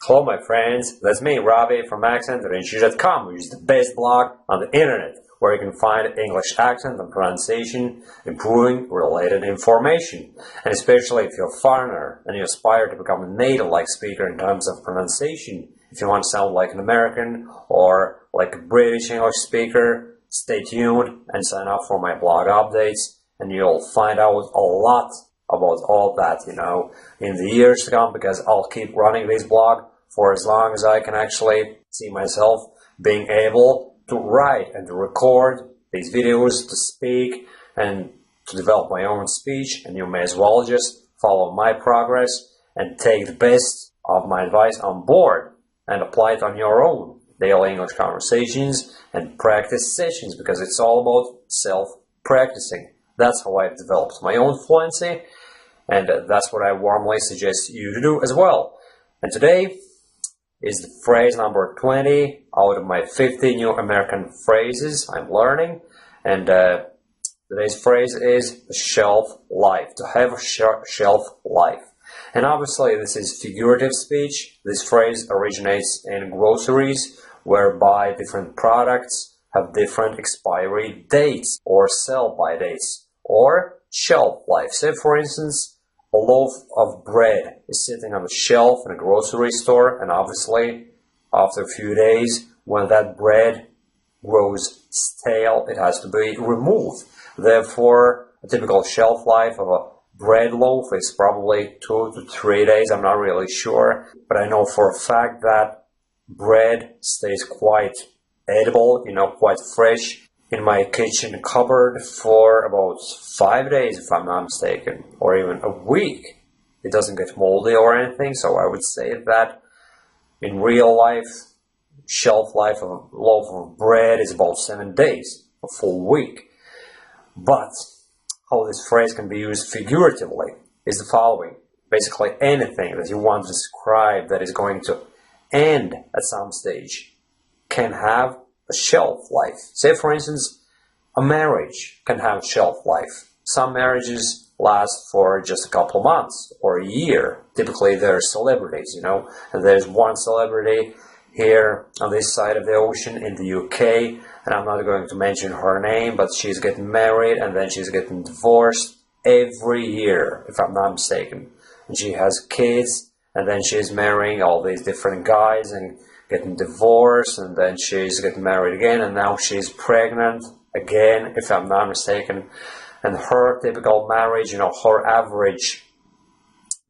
Hello my friends, that's me, Robbie from AccentRenchu.com, which is the best blog on the internet, where you can find English accent and pronunciation, improving related information. And especially if you're a foreigner and you aspire to become a native-like speaker in terms of pronunciation, if you want to sound like an American or like a British English speaker, stay tuned and sign up for my blog updates, and you'll find out a lot about all that, in the years to come, because I'll keep running this blog for as long as I can actually see myself being able to write and to record these videos, to speak and to develop my own speech. And you may as well just follow my progress and take the best of my advice on board and apply it on your own daily English conversations and practice sessions, because it's all about self-practicing. That's how I've developed my own fluency, and that's what I warmly suggest you to do as well. And today is the phrase number 20 out of my 50 new American phrases I'm learning. And today's phrase is shelf life, to have a shelf life. And obviously this is figurative speech. This phrase originates in groceries, whereby different products have different expiry dates or sell-by dates or shelf life. Say for instance, a loaf of bread is sitting on the shelf in a grocery store, and obviously after a few days, when that bread grows stale, it has to be removed. Therefore, a typical shelf life of a bread loaf is probably 2 to 3 days. I'm not really sure, but I know for a fact that bread stays quite edible, quite fresh in my kitchen cupboard for about 5 days, if I'm not mistaken, or even a week. It doesn't get moldy or anything, so I would say that in real life, shelf life of a loaf of bread is about 7 days, a full week. But how this phrase can be used figuratively is the following. Basically anything that you want to describe that is going to end at some stage can have a shelf life. Say for instance, a marriage can have a shelf life. Some marriages last for just a couple of months or a year. Typically they're celebrities, and there's one celebrity here on this side of the ocean in the UK, and I'm not going to mention her name, but she's getting married and then she's getting divorced every year, if I'm not mistaken. And she has kids, and then she's marrying all these different guys and getting divorced, and then she's getting married again, and now she's pregnant again, if I'm not mistaken. And her typical marriage, her average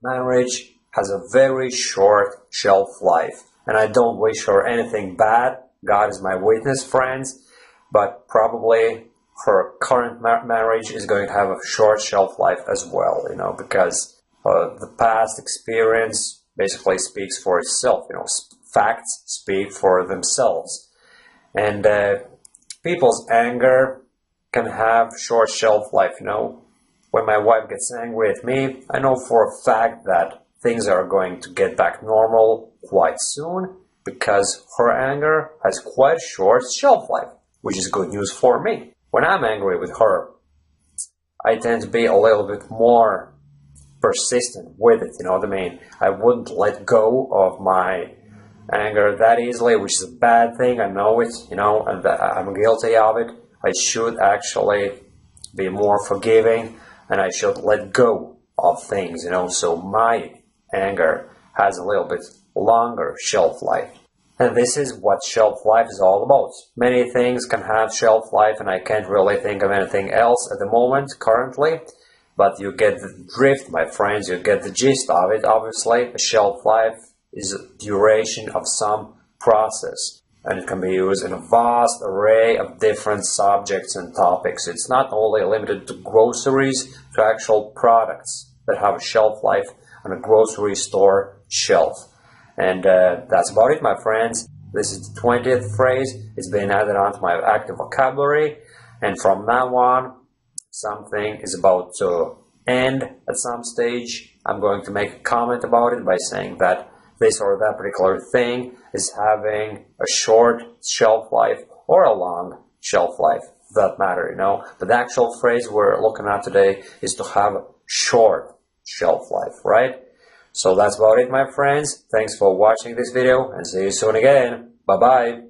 marriage has a very short shelf life. And I don't wish her anything bad. God is my witness, friends. But probably her current marriage is going to have a short shelf life as well, because the past experience basically speaks for itself. Facts speak for themselves. And people's anger can have short shelf life. When my wife gets angry at me, I know for a fact that things are going to get back normal quite soon, because her anger has quite a short shelf life, which is good news for me. When I'm angry with her, I tend to be a little bit more persistent with it, what I mean? I wouldn't let go of my anger that easily, which is a bad thing. I know it, and I'm guilty of it. I should actually be more forgiving, and I should let go of things, so my anger has a little bit longer shelf life. And this is what shelf life is all about. Many things can have shelf life, and I can't really think of anything else at the moment, currently. But you get the drift, my friends, you get the gist of it. Obviously, a shelf life is a duration of some process, and it can be used in a vast array of different subjects and topics. It's not only limited to groceries, to actual products that have a shelf life on a grocery store shelf. And that's about it, my friends. This is the 20th phrase. It's been added onto my active vocabulary, and from now on, something is about to end at some stage, I'm going to make a comment about it by saying that this or that particular thing is having a short shelf life or a long shelf life, for that matter, But the actual phrase we're looking at today is to have a short shelf life, right? So that's about it, my friends. Thanks for watching this video and see you soon again. Bye bye.